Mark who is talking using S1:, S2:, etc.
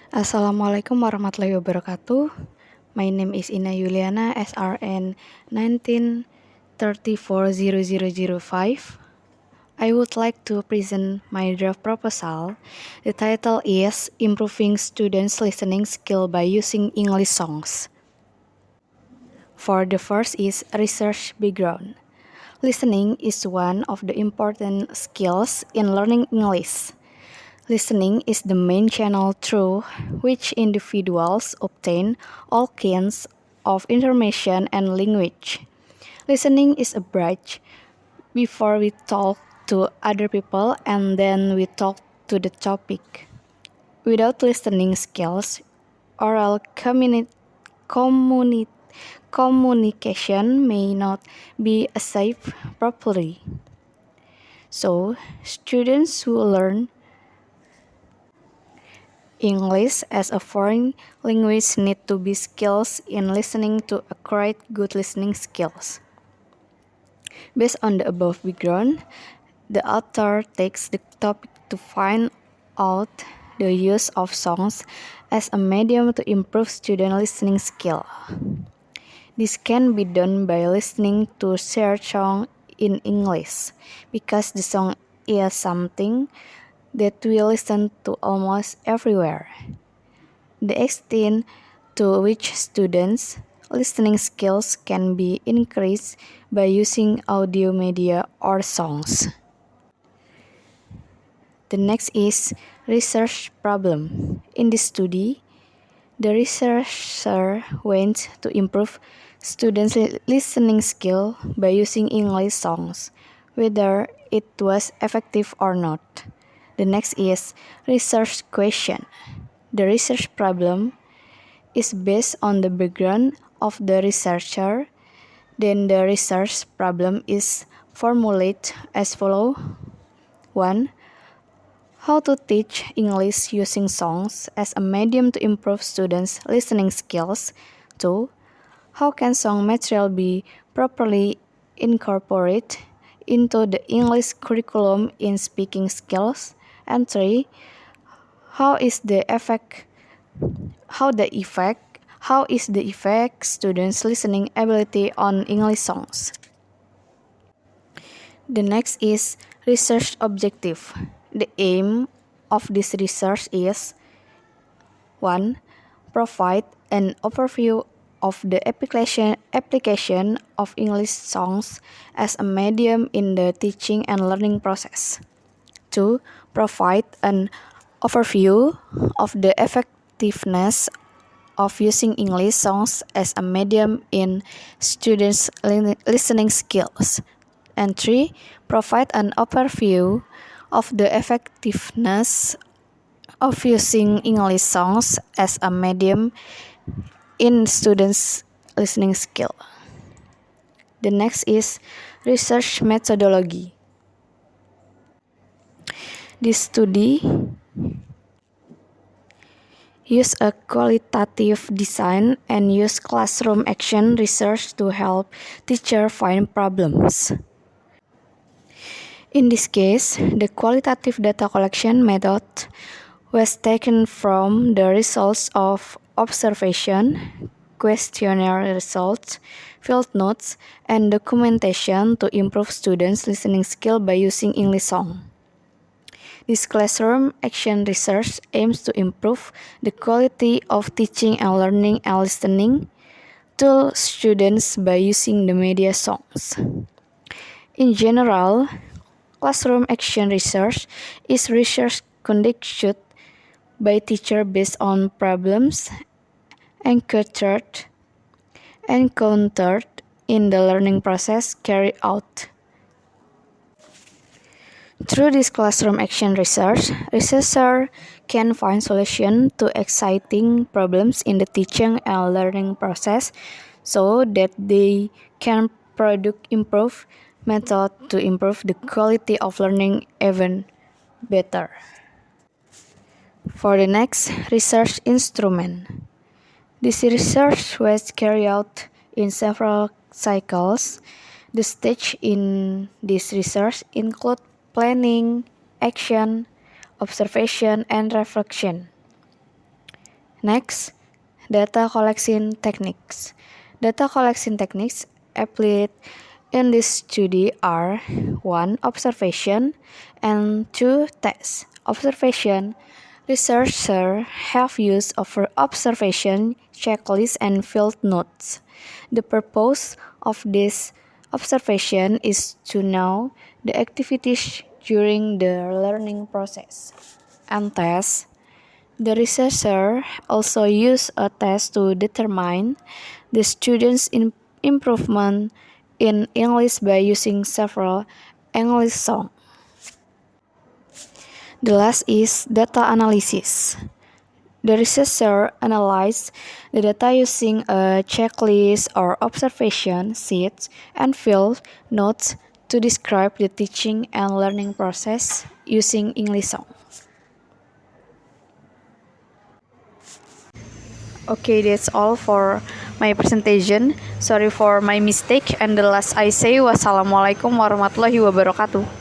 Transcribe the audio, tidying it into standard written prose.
S1: Assalamualaikum warahmatullahi wabarakatuh. My name is Ina Yuliana, SRN 19340005. I would like to present my draft proposal. The title is Improving Students' Listening Skill by Using English Songs. For the first is research background. Listening is one of the important skills in learning English. Listening is the main channel through which individuals obtain all kinds of information and language. Listening is a bridge before we talk to other people and then we talk to the topic. Without listening skills, oral communication may not be achieved properly. So, students who learn English as a foreign language need to be skills in listening to acquire good listening skills. Based on the above background, the author takes the topic to find out the use of songs as a medium to improve student listening skill. This can be done by listening to shared song in English, because the song is something that we listen to almost everywhere. The extent to which students' listening skills can be increased by using audio media or songs. The next is research problem. In this study, the researcher wants to improve students' listening skill by using English songs, whether it was effective or not. The next is research question. The research problem is based on the background of the researcher. Then the research problem is formulated as follows. 1. How to teach English using songs as a medium to improve students' listening skills. 2. How can song material be properly incorporated into the English curriculum in speaking skills? And 3. How is the effect students' listening ability on English songs? The next is research objective. The aim of this research is 1. Provide an overview of the application of English songs as a medium in the teaching and learning process. 2. Provide an overview of the effectiveness of using English songs as a medium in students' listening skills. And 3. Provide an overview of the effectiveness of using English songs as a medium in students' listening skill. The next is research methodology. This study use a qualitative design and use classroom action research to help teachers find problems. In this case, the qualitative data collection method was taken from the results of observation, questionnaire results, field notes, and documentation to improve students' listening skill by using English song. This classroom action research aims to improve the quality of teaching and learning and listening to students by using the media songs. In general, classroom action research is research conducted by teachers based on problems encountered in the learning process carried out. Through this classroom action research, researchers can find solutions to exciting problems in the teaching and learning process so that they can produce improved methods to improve the quality of learning even better. For the next, research instrument. This research was carried out in several cycles. The stages in this research include planning, action, observation, and reflection. Next, data collection techniques. Data collection techniques applied in this study are 1. Observation and 2. Test. Observation. Researchers have used observation checklists and field notes. The purpose of this observation is to know the activities during the learning process. And test. The researcher also used a test to determine the students' improvement in English by using several English songs. The last is data analysis. The researcher analyzed the data using a checklist or observation sheets and field notes to describe the teaching and learning process using English song. Okay, that's all for my presentation. Sorry for my mistake. And the last I say, wassalamualaikum warahmatullahi wabarakatuh.